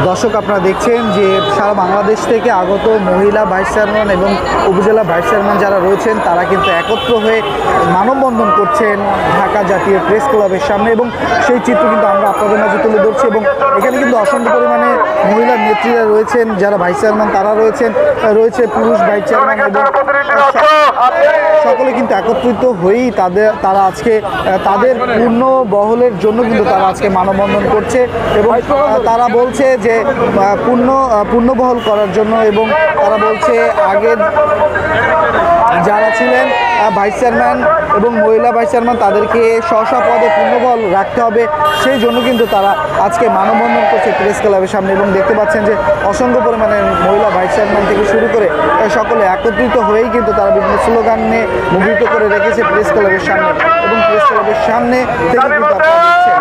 দর্শক আপনারা দেখছেন যে সারা বাংলাদেশ থেকে আগত মহিলা ভাইস চেয়ারম্যান এবং উপজেলা ভাইস চেয়ারম্যান যারা রয়েছেন তারা কিন্তু একত্র হয়ে মানববন্ধন করছেন ঢাকা জাতীয় প্রেস ক্লাবের সামনে এবং সেই চিত্র কিন্তু আমরা আপনাদের মাঝে তুলে ধরছি। এবং এখানে কিন্তু অসংখ্য পরিমাণে মহিলা নেত্রীরা রয়েছেন, যারা ভাইস চেয়ারম্যান তারা রয়েছে পুরুষ ভাইস চেয়ারম্যান এবং সকলে কিন্তু একত্রিত হয়েই তারা আজকে তাদের পূর্ণ বহলের জন্য কিন্তু তারা আজকে মানববন্ধন করছে এবং তারা বলছে যে পূর্ণবহল করার জন্য। এবং তারা বলছে আগের যারা ছিলেন ভাইস চেয়ারম্যান এবং মহিলা ভাইস চেয়ারম্যান তাদেরকে স্ব পদে পূর্ণবহল রাখতে হবে, সেই জন্য কিন্তু তারা আজকে মানববন্ধন করছে প্রেস ক্লাবের সামনে। এবং দেখতে পাচ্ছেন যে অসংখ্য পরিমাণে মহিলা ভাইস চেয়ারম্যান থেকে শুরু করে সকলে একত্রিত হয়েই কিন্তু তারা বিভিন্ন স্লোগান নিয়ে মুখরিত করে রেখেছে প্রেস ক্লাবের সামনে। এবং প্রেস ক্লাবের সামনে থেকে কিন্তু আপনারা দেখছেন